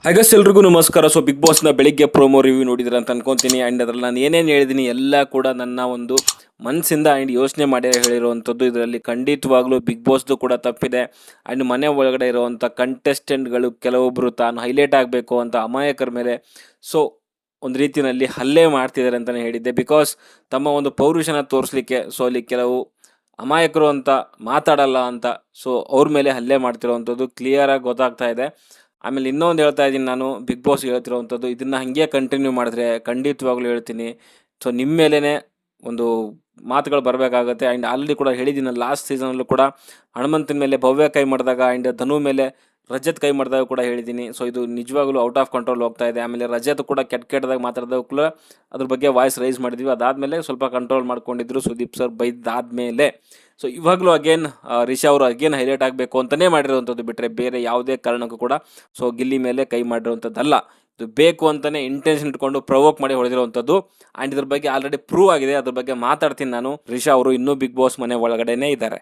ಹಾಗಸ್ ಎಲ್ರಿಗೂ ನಮಸ್ಕಾರ. So big ಬಾಸ್ನ ಬೆಳಿಗ್ಗೆ ಪ್ರೋಮೋ ರಿವ್ಯೂ ನೋಡಿದ್ರೆ ಅಂತ ಅನ್ಕೊಂತೀನಿ. ಆ್ಯಂಡ್ ಅದ್ರಲ್ಲಿ ನಾನು ಏನೇನು ಹೇಳಿದ್ದೀನಿ ಎಲ್ಲ ಕೂಡ ನನ್ನ ಒಂದು ಮನಸ್ಸಿಂದ ಆ್ಯಂಡ್ ಯೋಚನೆ ಮಾಡಿ ಹೇಳಿರುವಂಥದ್ದು. ಇದರಲ್ಲಿ ಖಂಡಿತವಾಗ್ಲೂ ಬಿಗ್ ಬಾಸ್ದು ಕೂಡ ತಪ್ಪಿದೆ. ಆ್ಯಂಡ್ ಮನೆ ಒಳಗಡೆ ಇರುವಂಥ ಕಂಟೆಸ್ಟೆಂಟ್ಗಳು ಕೆಲವೊಬ್ಬರು ತಾನು ಹೈಲೈಟ್ ಆಗಬೇಕು ಅಂತ ಅಮಾಯಕರ ಮೇಲೆ ಸೊ ಒಂದು ರೀತಿಯಲ್ಲಿ ಹಲ್ಲೆ ಮಾಡ್ತಿದ್ದಾರೆ ಅಂತಲೇ ಹೇಳಿದ್ದೆ. ಬಿಕಾಸ್ ತಮ್ಮ ಒಂದು ಪೌರುಷನ ತೋರಿಸ್ಲಿಕ್ಕೆ ಸೊ ಅಲ್ಲಿ ಕೆಲವು ಅಮಾಯಕರು ಅಂತ ಮಾತಾಡಲ್ಲ ಅಂತ ಸೊ ಅವ್ರ ಮೇಲೆ ಹಲ್ಲೆ ಮಾಡ್ತಿರೋವಂಥದ್ದು ಕ್ಲಿಯರಾಗಿ ಗೊತ್ತಾಗ್ತಾ ಇದೆ. ಆಮೇಲೆ ಇನ್ನೊಂದು ಹೇಳ್ತಾ ಇದ್ದೀನಿ, ನಾನು ಬಿಗ್ ಬಾಸ್ ಹೇಳ್ತಿರೋವಂಥದ್ದು, ಇದನ್ನು ಹಾಗೆ ಕಂಟಿನ್ಯೂ ಮಾಡಿದ್ರೆ ಖಂಡಿತವಾಗ್ಲೂ ಹೇಳ್ತೀನಿ ಸೊ ನಿಮ್ಮ ಮೇಲೇ ಒಂದು ಮಾತುಗಳು ಬರಬೇಕಾಗುತ್ತೆ. ಆ್ಯಂಡ್ ಆಲ್ರೆಡಿ ಕೂಡ ಹೇಳಿದ್ದೀನಿ, ಲಾಸ್ಟ್ ಸೀಸನಲ್ಲೂ ಕೂಡ ಹನುಮಂತನ ಮೇಲೆ ಭವ್ಯ ಕೈ ಮಾಡಿದಾಗ ಆ್ಯಂಡ್ ಧನು ಮೇಲೆ ರಜತ್ ಕೈ ಮಾಡಿದಾಗ ಕೂಡ ಹೇಳಿದ್ದೀನಿ. ಸೊ ಇದು ನಿಜವಾಗ್ಲೂ ಔಟ್ ಆಫ್ ಕಂಟ್ರೋಲ್ ಹೋಗ್ತಾ ಇದೆ. ಆಮೇಲೆ ರಜತ್ ಕೂಡ ಕೆಟ್ಟದಾಗಿ ಮಾತಾಡಿದಾಗ ಕೂಡ ಅದ್ರ ಬಗ್ಗೆ ವಾಯ್ಸ್ ರೈಸ್ ಮಾಡಿದ್ವಿ. ಅದಾದಮೇಲೆ ಸ್ವಲ್ಪ ಕಂಟ್ರೋಲ್ ಮಾಡ್ಕೊಂಡಿದ್ರು ಸುದೀಪ್ ಸರ್ ಬೈದಾದ್ಮೇಲೆ. ಸೊ ಇವಾಗಲೂ ಅಗೇನ್ ರಿಷಾ ಅವರು ಅಗೇನ್ ಹೈಲೈಟ್ ಆಗಬೇಕು ಅಂತಲೇ ಮಾಡಿರುವಂಥದ್ದು, ಬಿಟ್ಟರೆ ಬೇರೆ ಯಾವುದೇ ಕಾರಣಕ್ಕೂ ಕೂಡ ಸೊ ಗಿಲ್ಲಿ ಮೇಲೆ ಕೈ ಮಾಡಿರುವಂಥದ್ದಲ್ಲ. ಇದು ಬೇಕು ಅಂತಲೇ ಇಂಟೆನ್ಷನ್ ಇಟ್ಕೊಂಡು ಪ್ರವೋಕ್ ಮಾಡಿ ಹೊಡೆದಿರುವಂಥದ್ದು. ಆ್ಯಂಡ್ ಇದ್ರ ಬಗ್ಗೆ ಆಲ್ರೆಡಿ ಪ್ರೂವ್ ಆಗಿದೆ, ಅದ್ರ ಬಗ್ಗೆ ಮಾತಾಡ್ತೀನಿ ನಾನು. ರಿಷಾ ಅವರು ಇನ್ನೂ ಬಿಗ್ ಬಾಸ್ ಮನೆ ಒಳಗಡೆನೇ ಇದ್ದಾರೆ.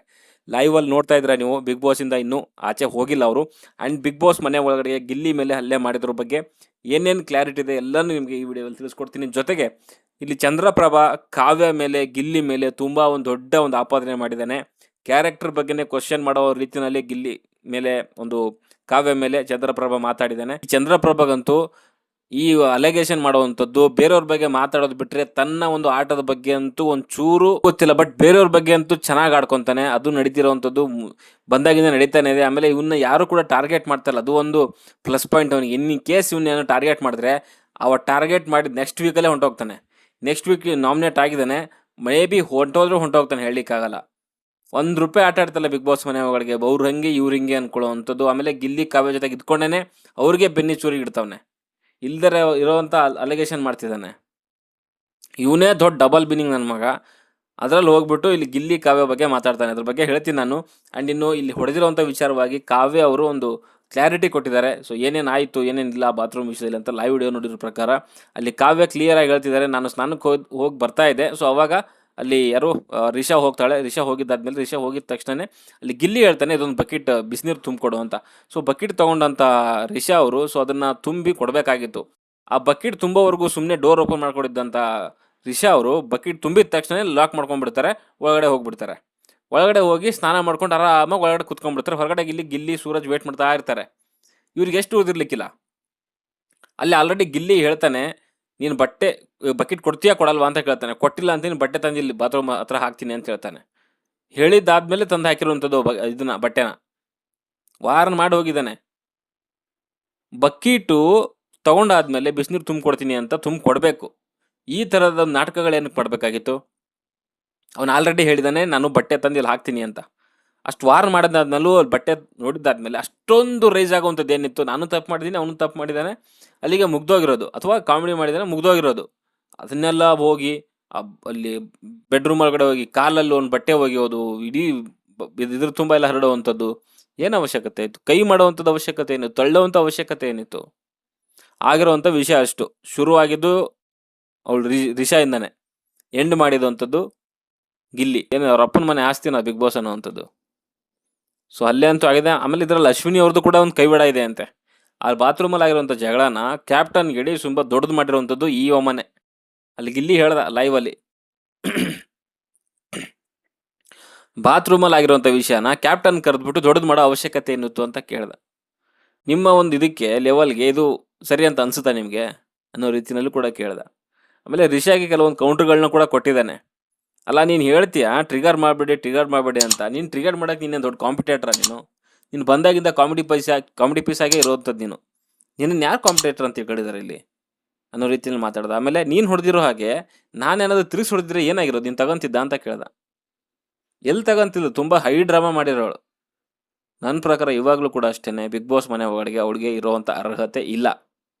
ಲೈವಲ್ಲಿ ನೋಡ್ತಾ ಇದ್ರೆ ನೀವು, ಬಿಗ್ ಬಾಸಿಂದ ಇನ್ನೂ ಆಚೆ ಹೋಗಿಲ್ಲ ಅವರು. ಆ್ಯಂಡ್ ಬಿಗ್ ಬಾಸ್ ಮನೆ ಒಳಗಡೆ ಗಿಲ್ಲಿ ಮೇಲೆ ಹಲ್ಲೆ ಮಾಡಿದ್ರ ಬಗ್ಗೆ ಏನೇನು ಕ್ಲಾರಿಟಿ ಇದೆ ಎಲ್ಲನೂ ನಿಮಗೆ ಈ ವಿಡಿಯೋದಲ್ಲಿ ತಿಳಿಸ್ಕೊಡ್ತೀನಿ. ಜೊತೆಗೆ ಇಲ್ಲಿ ಚಂದ್ರಪ್ರಭಾ ಕಾವ್ಯ ಮೇಲೆ ಗಿಲ್ಲಿ ಮೇಲೆ ತುಂಬ ಒಂದು ದೊಡ್ಡ ಒಂದು ಆಪಾದನೆ ಮಾಡಿದ್ದಾನೆ. ಕ್ಯಾರೆಕ್ಟರ್ ಬಗ್ಗೆನೇ ಕ್ವಶನ್ ಮಾಡೋ ರೀತಿಯಲ್ಲಿ ಗಿಲ್ಲಿ ಮೇಲೆ ಒಂದು ಕಾವ್ಯ ಮೇಲೆ ಚಂದ್ರಪ್ರಭಾ ಮಾತಾಡಿದ್ದಾನೆ. ಚಂದ್ರಪ್ರಭಾಗಂತೂ ಈ ಅಲಿಗೇಷನ್ ಮಾಡುವಂಥದ್ದು, ಬೇರೆಯವ್ರ ಬಗ್ಗೆ ಮಾತಾಡೋದು ಬಿಟ್ಟರೆ ತನ್ನ ಒಂದು ಆಟದ ಬಗ್ಗೆ ಅಂತೂ ಒಂಚೂರು ಗೊತ್ತಿಲ್ಲ. ಬಟ್ ಬೇರೆಯವ್ರ ಬಗ್ಗೆ ಅಂತೂ ಚೆನ್ನಾಗಿ ಆಡ್ಕೊತಾನೆ. ಅದು ನಡೀತಿರೋವಂಥದ್ದು ಬಂದಾಗಿಂದ ನಡೀತಾನೆ ಇದೆ. ಆಮೇಲೆ ಇವನ್ನ ಯಾರು ಕೂಡ ಟಾರ್ಗೆಟ್ ಮಾಡ್ತಾರಲ್ಲ, ಅದು ಒಂದು ಪ್ಲಸ್ ಪಾಯಿಂಟ್ ಅವನಿಗೆ. ಇನ್ ಕೇಸ್ ಇವನ್ನ ಟಾರ್ಗೆಟ್ ಮಾಡಿದ್ರೆ ಅವ ಟಾರ್ಗೆಟ್ ಮಾಡಿದ ನೆಕ್ಸ್ಟ್ ವೀಕಲ್ಲೇ ಹೊಂಟೋಗ್ತಾನೆ. ನೆಕ್ಸ್ಟ್ ವೀಕ್ ನಾಮಿನೇಟ್ ಆಗಿದ್ದಾನೆ, ಮೇ ಬಿ ಹೊಂಟೋಗ್ತಾನೆ, ಹೇಳಲಿಕ್ಕಾಗಲ್ಲ. ₹1 ಆಟ ಆಡ್ತಲ್ಲ ಬಿಗ್ ಬಾಸ್ ಮನೆ ಒಳಗೆ, ಅವ್ರು ಹಂಗೆ ಇವ್ರು ಹಿಂಗೆ ಅನ್ಕೊಳ್ಳೋ ಅಂಥದ್ದು. ಆಮೇಲೆ ಗಿಲ್ಲಿ ಕಾವ್ಯ ಜೊತೆಗೆ ಇದ್ಕೊಂಡೇ ಅವ್ರಿಗೆ ಬೆನ್ನಿ ಚೂರಿಗೆ ಇಡ್ತಾವನೆ, ಇಲ್ದರೆ ಇರೋವಂಥ ಅಲಿಗೇಷನ್ ಮಾಡ್ತಿದ್ದಾನೆ. ಇವನೇ ದೊಡ್ಡ ಡಬಲ್ ಬಿನ್ನಿಂಗ್ ನನ್ನ ಮಗ. ಅದರಲ್ಲಿ ಹೋಗ್ಬಿಟ್ಟು ಇಲ್ಲಿ ಗಿಲ್ಲಿ ಕಾವ್ಯ ಬಗ್ಗೆ ಮಾತಾಡ್ತಾನೆ. ಅದ್ರ ಬಗ್ಗೆ ಹೇಳ್ತೀನಿ ನಾನು. ಆ್ಯಂಡ್ ಇನ್ನು ಇಲ್ಲಿ ಹೊಡೆದಿರೋವಂಥ ವಿಚಾರವಾಗಿ ಕಾವ್ಯ ಅವರು ಒಂದು ಕ್ಲಾರಿಟಿ ಕೊಟ್ಟಿದ್ದಾರೆ. ಸೊ ಏನೇನು ಆಯಿತು ಏನೇನಿಲ್ಲ ಬಾತ್ರೂಮ್ ವಿಷಯದಲ್ಲಿ ಅಂತ ಲೈವ್ ವಿಡಿಯೋ ನೋಡಿರೋ ಪ್ರಕಾರ ಅಲ್ಲಿ ಕಾವ್ಯ ಕ್ಲಿಯರಾಗಿ ಹೇಳ್ತಿದ್ದಾರೆ, ನಾನು ಸ್ನಾನಕ್ಕೆ ಹೋಗಿ ಬರ್ತಾ ಇದ್ದೆ. ಸೊ ಅವಾಗ ಅಲ್ಲಿ ಯಾರು ರಿಷಾ ಹೋಗ್ತಾಳೆ. ರಿಷಾ ಹೋಗಿದ್ದಾದ್ಮೇಲೆ ರಿಷಾ ಹೋಗಿದ ತಕ್ಷಣ ಅಲ್ಲಿ ಗಿಲ್ಲಿ ಹೇಳ್ತಾನೆ, ಇದೊಂದು ಬಕೆಟ್ ಬಿಸಿನೀರು ತುಂಬಿಕೊಡು ಅಂತ. ಸೊ ಬಕೆಟ್ ತೊಗೊಂಡಂಥ ರಿಷಾ ಅವರು ಸೊ ಅದನ್ನು ತುಂಬಿ ಕೊಡಬೇಕಾಗಿತ್ತು. ಆ ಬಕೆಟ್ ತುಂಬೋವರೆಗೂ ಸುಮ್ಮನೆ ಡೋರ್ ಓಪನ್ ಮಾಡ್ಕೊಂಡಿದ್ದಂಥ ರಿಷಾ ಅವರು ಬಕೆಟ್ ತುಂಬಿದ ತಕ್ಷಣ ಲಾಕ್ ಮಾಡ್ಕೊಂಡ್ಬಿಡ್ತಾರೆ, ಒಳಗಡೆ ಹೋಗ್ಬಿಡ್ತಾರೆ. ಒಳಗಡೆ ಹೋಗಿ ಸ್ನಾನ ಮಾಡ್ಕೊಂಡು ಆರಾಮಾಗಿ ಒಳಗಡೆ ಕುತ್ಕೊಂಡ್ಬಿಡ್ತಾರೆ. ಹೊರಗಡೆ ಗಿಲ್ಲಿ ಸೂರಜ್ ವೇಟ್ ಮಾಡ್ತಾ ಇರ್ತಾರೆ. ಇವ್ರಿಗೆ ಎಷ್ಟು ಉಳಿದಿರ್ಲಿಕ್ಕಿಲ್ಲ. ಅಲ್ಲಿ ಆಲ್ರೆಡಿ ಗಿಲ್ಲಿ ಹೇಳ್ತಾನೆ, ನೀನು ಬಕೆಟ್ ಕೊಡ್ತೀಯಾ ಕೊಡಲ್ವಾ ಅಂತ ಕೇಳ್ತಾನೆ. ಕೊಟ್ಟಿಲ್ಲ ಅಂತೀನಿ, ಬಟ್ಟೆ ತಂದು ಇಲ್ಲಿ ಬಾತ್ರೂಮ್ ಹತ್ರ ಹಾಕ್ತೀನಿ ಅಂತ ಹೇಳ್ತಾನೆ. ಹೇಳಿದ್ದಾದ್ಮೇಲೆ ತಂದು ಹಾಕಿರುವಂಥದ್ದು ಇದನ್ನ ಬಟ್ಟೆನ ವಾರನ್ ಮಾಡಿ ಹೋಗಿದ್ದಾನೆ. ಬಕೀಟು ತೊಗೊಂಡಾದ್ಮೇಲೆ ಬಿಸಿನೀರು ತುಂಬಿಕೊಡ್ತೀನಿ ಅಂತ ತುಂಬಿಕೊಡ್ಬೇಕು. ಈ ಥರದ ನಾಟಕಗಳೇನಕ್ಕೆ ಮಾಡಬೇಕಾಗಿತ್ತು? ಅವನು ಆಲ್ರೆಡಿ ಹೇಳಿದ್ದಾನೆ, ನಾನು ಬಟ್ಟೆ ತಂದು ಇಲ್ಲಿ ಹಾಕ್ತೀನಿ ಅಂತ. ಅಷ್ಟು ವಾರ ಮಾಡಿದಾದ್ಮೇಲೂ ಅಲ್ಲಿ ಬಟ್ಟೆ ನೋಡಿದ್ದಾದ್ಮೇಲೆ ಅಷ್ಟೊಂದು ರೈಸ್ ಆಗುವಂಥದ್ದು ಏನಿತ್ತು? ನಾನು ತಪ್ಪು ಮಾಡಿದ್ದೀನಿ, ಅವನು ತಪ್ಪು ಮಾಡಿದ್ದಾನೆ, ಅಲ್ಲಿಗೆ ಮುಗ್ದೋಗಿರೋದು. ಅಥವಾ ಕಾಮಿಡಿ ಮಾಡಿದ್ದಾನೆ, ಮುಗ್ದೋಗಿರೋದು. ಅದನ್ನೆಲ್ಲ ಹೋಗಿ ಅಲ್ಲಿ ಬೆಡ್ರೂಮ್ ಒಳಗಡೆ ಹೋಗಿ ಕಾಲಲ್ಲಿ ಒಂದು ಬಟ್ಟೆ ಒಗೆಯೋದು, ಇಡೀ ಇದ್ರ ತುಂಬ ಎಲ್ಲ ಹರಡುವಂಥದ್ದು ಏನು ಅವಶ್ಯಕತೆ ಇತ್ತು? ಕೈ ಮಾಡುವಂಥದ್ದು ಅವಶ್ಯಕತೆ ಏನಿತ್ತು? ತಳ್ಳೋವಂಥ ಅವಶ್ಯಕತೆ ಏನಿತ್ತು? ಆಗಿರೋವಂಥ ವಿಷಯ ಅಷ್ಟು. ಶುರುವಾಗಿದ್ದು ಅವಳು ರಿಷಾಯಿಂದಾನೆ, ಎಂಡ್ ಮಾಡಿದಂಥದ್ದು ಗಿಲ್ಲಿ. ಏನು ಅವ್ರ ಅಪ್ಪನ ಮನೆ ಆಸ್ತಿನ ಬಿಗ್ ಬಾಸ್ ಅನ್ನೋವಂಥದ್ದು. ಸೊ ಅಲ್ಲೇ ಅಂತೂ ಆಗಿದೆ. ಆಮೇಲೆ ಇದರಲ್ಲಿ ಅಶ್ವಿನಿ ಅವ್ರದ್ದು ಕೂಡ ಒಂದು ಕೈವಾಡ ಇದೆ ಅಂತೆ. ಆ ಬಾತ್ರೂಮಲ್ಲಿ ಆಗಿರುವಂಥ ಜಗಳನ ಕ್ಯಾಪ್ಟನ್ ಗಿಡಿ ತುಂಬ ದೊಡ್ಡದು ಮಾಡಿರುವಂಥದ್ದು ಈ ಒಮ್ಮನೆ. ಅಲ್ಲಿ ಗಿಲ್ಲಿ ಹೇಳ್ದ ಲೈವಲ್ಲಿ, ಬಾತ್ರೂಮಲ್ಲಿ ಆಗಿರುವಂಥ ವಿಷಯನ ಕ್ಯಾಪ್ಟನ್ ಕರೆದ್ಬಿಟ್ಟು ದೊಡ್ಡದು ಮಾಡೋ ಅವಶ್ಯಕತೆ ಏನಿತ್ತು ಅಂತ ಕೇಳ್ದ. ನಿಮ್ಮ ಒಂದು ಇದಕ್ಕೆ ಲೆವೆಲ್ಗೆ ಇದು ಸರಿ ಅಂತ ಅನ್ಸುತ್ತಾ ನಿಮಗೆ ಅನ್ನೋ ರೀತಿಯಲ್ಲೂ ಕೂಡ ಕೇಳ್ದ. ಆಮೇಲೆ ರಿಷಾಗೆ ಕೆಲವೊಂದು ಕೌಂಟ್ರ್ಗಳನ್ನ ಕೂಡ ಕೊಟ್ಟಿದ್ದಾನೆ. ಅಲ್ಲ, ನೀನು ಹೇಳ್ತೀಯಾ ಟ್ರಿಗರ್ ಮಾಡಬೇಡಿ ಅಂತ. ನೀನು ಟ್ರಿಗರ್ ಮಾಡೋಕ್ಕೆ ನೀನೇನು ದೊಡ್ಡ ಕಾಂಪಿಟೇಟ್ರ? ನೀನು ಬಂದಾಗಿಂದ ಕಾಮಿಡಿ ಪೀಸ್ ಆಗೇ ಇರೋವಂಥದ್ದು. ನಿನ್ನನ್ನು ಯಾರು ಕಾಂಪಿಟೇಟರ್ ಅಂತ ತಿಳ್ಕೊಂಡಿದ್ದಾರೆ ಇಲ್ಲಿ ಅನ್ನೋ ರೀತಿಯಲ್ಲಿ ಮಾತಾಡ್ದ. ಆಮೇಲೆ ನೀನು ಹೊಡೆದಿರೋ ಹಾಗೆ ನಾನೇನಾದರೂ ತಿರುಗಿಸಿ ಹೊಡೆದಿದ್ರೆ ಏನಾಗಿರೋದು? ನೀನು ತಗೊಂತಿದ್ದ ಅಂತ ಕೇಳ್ದ. ಎಲ್ಲಿ ತಗೊಂತಿಲ್ಲ, ತುಂಬ ಹೈ ಡ್ರಾಮಾ ಮಾಡಿರೋಳು. ನನ್ನ ಪ್ರಕಾರ ಇವಾಗಲೂ ಕೂಡ ಅಷ್ಟೇ, ಬಿಗ್ ಬಾಸ್ ಮನೆ ಒಳಗಡೆ ಅವಳಿಗೆ ಇರೋವಂಥ ಅರ್ಹತೆ ಇಲ್ಲ.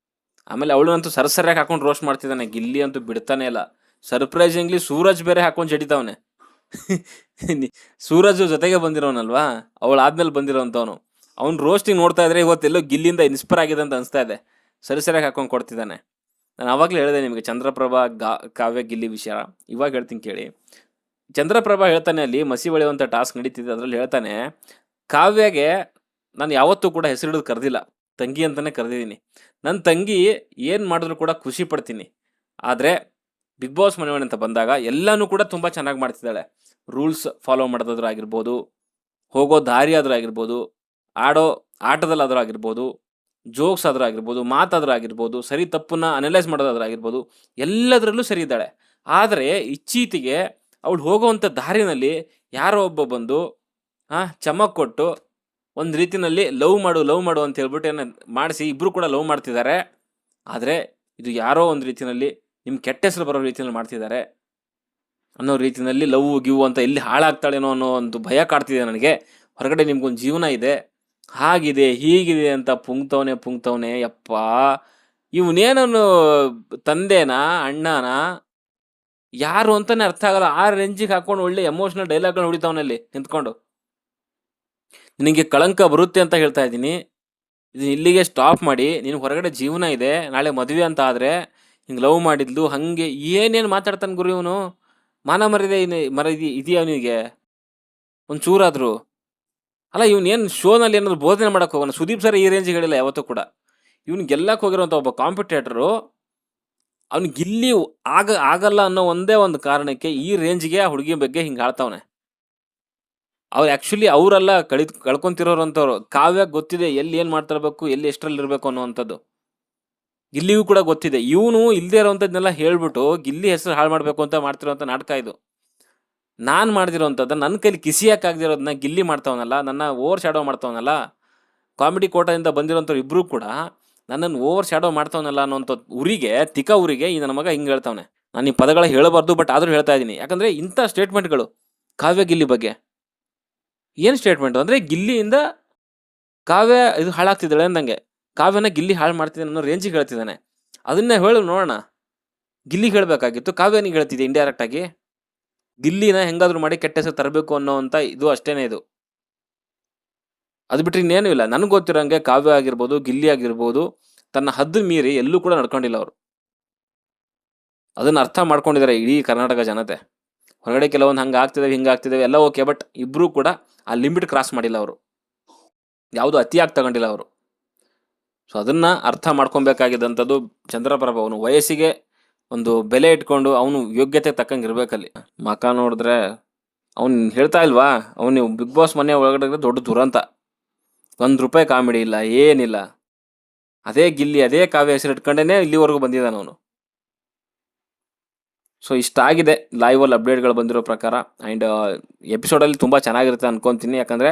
ಆಮೇಲೆ ಅವಳನ್ನಂತೂ ಸರಿಯಾಗಿ ಹಾಕೊಂಡು ರೋಸ್ಟ್ ಮಾಡ್ತಿದ್ದಾನೆ. ಗಿಲ್ಲಿ ಅಂತೂ ಬಿಡ್ತಾನೆ ಇಲ್ಲ. ಸರ್ಪ್ರೈಸಿಂಗ್ಲಿ ಸೂರಜ್ ಬೇರೆ ಹಾಕೊಂಡು ಜಡಿತಾವನೆ. ಸೂರಜ್ ಜೊತೆಗೆ ಬಂದಿರೋನಲ್ವಾ, ಅವಳು ಆದ್ಮೇಲೆ ಬಂದಿರೋಂಥವನು. ಅವ್ನು ರೋಸ್ಟಿಂಗ್ ನೋಡ್ತಾ ಇದ್ರೆ ಇವತ್ತೆಲ್ಲೋ ಗಿಲ್ಲಿಂದ ಇನ್ಸ್ಪೈರ್ ಆಗಿದೆ ಅಂತ ಅನಿಸ್ತಾ ಇದೆ. ಸರಿಯಾಗಿ ಹಾಕೊಂಡು ಕೊಡ್ತಿದ್ದಾನೆ. ನಾನು ಆವಾಗಲೇ ಹೇಳಿದೆ ನಿಮಗೆ ಚಂದ್ರಪ್ರಭಾ ಕಾವ್ಯ ಗಿಲ್ಲಿ ವಿಷಯ. ಇವಾಗ ಹೇಳ್ತೀನಿ ಕೇಳಿ. ಚಂದ್ರಪ್ರಭಾ ಹೇಳ್ತಾನೆ, ಅಲ್ಲಿ ಮಸಿ ಬೆಳೆಯುವಂಥ ಟಾಸ್ಕ್ ನಡೀತಿದೆ, ಅದರಲ್ಲಿ ಹೇಳ್ತಾನೆ, ಕಾವ್ಯಗೆ ನಾನು ಯಾವತ್ತೂ ಕೂಡ ಹೆಸರಿಡಿದು ಕರೆದಿಲ್ಲ. ತಂಗಿ ಅಂತಲೇ ಕರೆದಿದ್ದೀನಿ. ನನ್ನ ತಂಗಿ ಏನು ಮಾಡಿದ್ರು ಕೂಡ ಖುಷಿ ಪಡ್ತೀನಿ. ಆದರೆ ಬಿಗ್ ಬಾಸ್ ಮನೆ ಅಂತ ಬಂದಾಗ ಎಲ್ಲನೂ ಕೂಡ ತುಂಬ ಚೆನ್ನಾಗಿ ಮಾಡ್ತಿದ್ದಾಳೆ. ರೂಲ್ಸ್ ಫಾಲೋ ಮಾಡೋದಾದ್ರೂ ಆಗಿರ್ಬೋದು, ಹೋಗೋ ದಾರಿ ಆದರೂ ಆಗಿರ್ಬೋದು, ಆಡೋ ಆಟದಲ್ಲಾದರೂ ಆಗಿರ್ಬೋದು, ಜೋಕ್ಸ್ ಆದರೂ ಆಗಿರ್ಬೋದು, ಮಾತಾದರೂ ಆಗಿರ್ಬೋದು, ಸರಿ ತಪ್ಪನ್ನ ಅನಲೈಸ್ ಮಾಡೋದಾದ್ರೂ ಆಗಿರ್ಬೋದು, ಎಲ್ಲದರಲ್ಲೂ ಸರಿ ಇದ್ದಾಳೆ. ಆದರೆ ಇತ್ತೀಚೆಗೆ ಅವಳು ಹೋಗೋವಂಥ ದಾರಿನಲ್ಲಿ ಯಾರೋ ಒಬ್ಬ ಬಂದು ಚಮಕ್ ಕೊಟ್ಟು ಒಂದು ರೀತಿಯಲ್ಲಿ ಲವ್ ಮಾಡು ಅಂತ ಹೇಳ್ಬಿಟ್ಟು ಮಾಡಿಸಿ ಇಬ್ಬರು ಕೂಡ ಲವ್ ಮಾಡ್ತಿದ್ದಾರೆ. ಆದರೆ ಇದು ಯಾರೋ ಒಂದು ರೀತಿಯಲ್ಲಿ ನಿಮ್ಮ ಕೆಟ್ಟ ಹೆಸರು ಬರೋ ರೀತಿಯಲ್ಲಿ ಮಾಡ್ತಿದ್ದಾರೆ ಅನ್ನೋ ರೀತಿಯಲ್ಲಿ ಲವ್ ಗಿವ್ ಅಂತ ಎಲ್ಲಿ ಹಾಳಾಗ್ತಾಳೇನೋ ಅನ್ನೋ ಒಂದು ಭಯ ಕಾಡ್ತಿದೆ ನನಗೆ. ಹೊರಗಡೆ ನಿಮ್ಗೊಂದು ಜೀವನ ಇದೆ, ಹಾಗಿದೆ ಹೀಗಿದೆ ಅಂತ ಪುಂಗ್ತವನೆ. ಯಪ್ಪ, ಇವನೇನನು ತಂದೆನ ಅಣ್ಣನ ಯಾರು ಅಂತಾನೆ ಅರ್ಥ ಆಗಲ್ಲ. ಆ ರೇಂಜಿಗೆ ಹಾಕೊಂಡು ಒಳ್ಳೆ ಎಮೋಷನಲ್ ಡೈಲಾಗ್ಗಳನ್ನ ಹೊಡಿತಾವನಲ್ಲಿ ನಿಂತ್ಕೊಂಡು. ನಿನಗೆ ಕಳಂಕ ಬರುತ್ತೆ ಅಂತ ಹೇಳ್ತಾ ಇದ್ದೀನಿ. ಇದನ್ನ ಇಲ್ಲಿಗೆ ಸ್ಟಾಪ್ ಮಾಡಿ. ನೀನು ಹೊರಗಡೆ ಜೀವನ ಇದೆ, ನಾಳೆ ಮದುವೆ ಅಂತ ಆದರೆ ಹಿಂಗೆ ಲವ್ ಮಾಡಿದ್ಲು ಹಾಗೆ ಏನೇನು ಮಾತಾಡ್ತಾನೆ ಗುರು ಇವನು. ಮಾನ ಮರ್ಯಾದೆ ಇದೆಯಾ ಅವನಿಗೆ ಒಂಚೂರಾದ್ರು? ಅಲ್ಲ, ಇವನೇನು ಶೋನಲ್ಲಿ ಏನಾದ್ರು ಬೋಧನೆ ಮಾಡೋಕೆ ಹೋಗೋಣ? ಸುದೀಪ್ ಸರ್ ಈ ರೇಂಜಿಗೆ ಹೇಳಿಲ್ಲ ಯಾವತ್ತೂ ಕೂಡ. ಇವ್ನು ಗೆಲ್ಲಕ್ಕೆ ಹೋಗಿರೋಂಥ ಒಬ್ಬ ಕಾಂಪಿಟೇಟರು ಅವ್ನು ಗಿಲ್ಲಿ ಆಗಲ್ಲ ಅನ್ನೋ ಒಂದೇ ಒಂದು ಕಾರಣಕ್ಕೆ ಈ ರೇಂಜ್ಗೆ ಆ ಹುಡುಗಿ ಬಗ್ಗೆ ಹಿಂಗೆ ಆಡ್ತಾವನೆ. ಅವ್ರು ಆ್ಯಕ್ಚುಲಿ ಅವರೆಲ್ಲ ಕಳ್ಕೊಂತಿರೋರಂಥವ್ರು. ಕಾವ್ಯ ಗೊತ್ತಿದೆ ಎಲ್ಲಿ ಏನು ಮಾಡ್ತಿರ್ಬೇಕು, ಎಲ್ಲಿ ಎಷ್ಟರಲ್ಲಿ ಇರಬೇಕು ಅನ್ನೋವಂಥದ್ದು. ಗಿಲ್ಲಿಗೂ ಕೂಡ ಗೊತ್ತಿದೆ. ಇವನು ಇಲ್ಲದೆ ಇರೋವಂಥದ್ದನ್ನೆಲ್ಲ ಹೇಳ್ಬಿಟ್ಟು ಗಿಲ್ಲಿ ಹೆಸರು ಹಾಳು ಮಾಡಬೇಕು ಅಂತ ಮಾಡ್ತಿರೋಂಥ ನಾಟಕ ಇದು. ನಾನು ಮಾಡ್ದಿರೋಂಥದ್ದು ನನ್ನ ಕೈಲಿ ಕಿಸಿಯಾಕಾಗದಿರೋದನ್ನ ಗಿಲ್ಲಿ ಮಾಡ್ತಾವನಲ್ಲ, ನನ್ನ ಓವರ್ ಶ್ಯಾಡೋ ಮಾಡ್ತಾವನಲ್ಲ. ಕಾಮಿಡಿ ಕೋಟದಿಂದ ಬಂದಿರೋಂಥವ್ರು ಇಬ್ಬರು ಕೂಡ ನನ್ನನ್ನು ಓವರ್ ಶ್ಯಾಡೋ ಮಾಡ್ತಾವನಲ್ಲ ಅನ್ನೋಂಥ ಊರಿಗೆ ಈ ನನ್ನ ಮಗ ಹಿಂಗೆ ಹೇಳ್ತಾವನೆ. ನಾನು ಈ ಪದಗಳ ಹೇಳಬಾರ್ದು, ಬಟ್ ಆದರೂ ಹೇಳ್ತಾ ಇದ್ದೀನಿ. ಯಾಕಂದರೆ ಇಂಥ ಸ್ಟೇಟ್ಮೆಂಟ್ಗಳು ಕಾವ್ಯ ಗಿಲ್ಲಿ ಬಗ್ಗೆ ಏನು ಸ್ಟೇಟ್ಮೆಂಟು ಅಂದರೆ, ಗಿಲ್ಲಿಯಿಂದ ಕಾವ್ಯ ಇದು ಹಾಳಾಗ್ತಿದ್ದಾಳೆ ಅಂದಂಗೆ, ಕಾವ್ಯನ ಗಿಲ್ಲಿ ಹಾಳು ಮಾಡ್ತಿದ್ದಾನೆ ಅನ್ನೋ ರೇಂಜಿಗೆ ಹೇಳ್ತಿದ್ದಾನೆ. ಅದನ್ನೇ ಹೇಳು ನೋಡೋಣ. ಗಿಲ್ಲಿಗೆ ಹೇಳಬೇಕಾಗಿತ್ತು, ಕಾವ್ಯನಿಗೆ ಹೇಳ್ತಿದ್ದೆ ಇಂಡೈರೆಕ್ಟಾಗಿ. ಗಿಲ್ಲಿನ ಹೆಂಗಾದ್ರೂ ಮಾಡಿ ಕೆಟ್ಟ ಹೆಸರು ತರಬೇಕು ಅನ್ನೋವಂಥ ಇದು ಅಷ್ಟೇನೆ ಇದು. ಅದು ಬಿಟ್ಟರೆ ಇನ್ನೇನು ಇಲ್ಲ. ನನಗೆ ಗೊತ್ತಿರೋಂಗೆ ಕಾವ್ಯ ಆಗಿರ್ಬೋದು, ಗಿಲ್ಲಿ ಆಗಿರ್ಬೋದು, ತನ್ನ ಹದ್ದು ಮೀರಿ ಎಲ್ಲೂ ಕೂಡ ನಡ್ಕೊಂಡಿಲ್ಲ ಅವರು. ಅದನ್ನು ಅರ್ಥ ಮಾಡ್ಕೊಂಡಿದ್ದಾರೆ ಇಡೀ ಕರ್ನಾಟಕ ಜನತೆ. ಹೊರಗಡೆ ಕೆಲವೊಂದು ಹಂಗೆ ಆಗ್ತಿದ್ದಾವೆ ಹಿಂಗೆ ಆಗ್ತಿದ್ದಾವೆ ಎಲ್ಲ ಓಕೆ, ಬಟ್ ಇಬ್ಬರೂ ಕೂಡ ಆ ಲಿಮಿಟ್ ಕ್ರಾಸ್ ಮಾಡಿಲ್ಲ ಅವರು. ಯಾವುದು ಅತಿಯಾಗಿ ತಗೊಂಡಿಲ್ಲ ಅವರು. ಸೊ ಅದನ್ನು ಅರ್ಥ ಮಾಡ್ಕೊಬೇಕಾಗಿದ್ದಂಥದ್ದು ಚಂದ್ರಪ್ರಭ. ಅವನು ವಯಸ್ಸಿಗೆ ಒಂದು ಬೆಲೆ ಇಟ್ಕೊಂಡು ಅವನು ಯೋಗ್ಯತೆ ತಕ್ಕಂಗೆ ಇರಬೇಕಲ್ಲಿ. ಮಕ ನೋಡಿದ್ರೆ ಅವ್ನು ಹೇಳ್ತಾ ಇಲ್ವಾ, ಅವನು ಬಿಗ್ ಬಾಸ್ ಮನೆ ಒಳಗಡೆ ದೊಡ್ಡ ದುರಂತ. ₹1 ಕಾಮಿಡಿ ಇಲ್ಲ, ಏನಿಲ್ಲ. ಅದೇ ಗಿಲ್ಲಿ ಅದೇ ಕಾವ್ಯ ಹೆಸರು ಇಟ್ಕೊಂಡೇ ಇಲ್ಲಿವರೆಗೂ ಬಂದಿದ್ದಾನೆ ಅವನು. ಸೊ ಇಷ್ಟಾಗಿದೆ ಲೈವಲ್ಲಿ ಅಪ್ಡೇಟ್ಗಳು ಬಂದಿರೋ ಪ್ರಕಾರ. ಆ್ಯಂಡ್ ಎಪಿಸೋಡಲ್ಲಿ ತುಂಬ ಚೆನ್ನಾಗಿರುತ್ತೆ ಅನ್ಕೊತೀನಿ. ಯಾಕಂದರೆ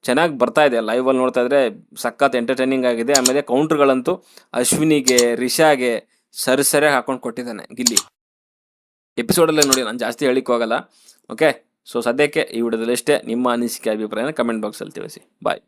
ಚೆನ್ನಾಗಿ ಬರ್ತಾ ಇದೆ. ಲೈವಲ್ಲಿ ನೋಡ್ತಾ ಇದ್ರೆ ಸಖತ್ ಎಂಟರ್ಟೈನಿಂಗ್ ಆಗಿದೆ. ಆಮೇಲೆ ಕೌಂಟ್ರ್ಗಳಂತೂ ಅಶ್ವಿನಿಗೆ, ರಿಷಾಗೆ ಸರಿಯಾಗಿ ಹಾಕೊಂಡು ಕೊಟ್ಟಿದ್ದಾನೆ ಗಿಲ್ಲಿ. ಎಪಿಸೋಡಲ್ಲೇ ನೋಡಿ, ನಾನು ಜಾಸ್ತಿ ಹೇಳಿಕ್ಕೆ ಹೋಗಲ್ಲ. ಓಕೆ, ಸೊ ಸದ್ಯಕ್ಕೆ ಈ ವಿಡಿಯೋದಲ್ಲಿ ಅಷ್ಟೇ. ನಿಮ್ಮ ಅನಿಸಿಕೆ ಅಭಿಪ್ರಾಯನ ಕಮೆಂಟ್ ಬಾಕ್ಸಲ್ಲಿ ತಿಳಿಸಿ. ಬಾಯ್.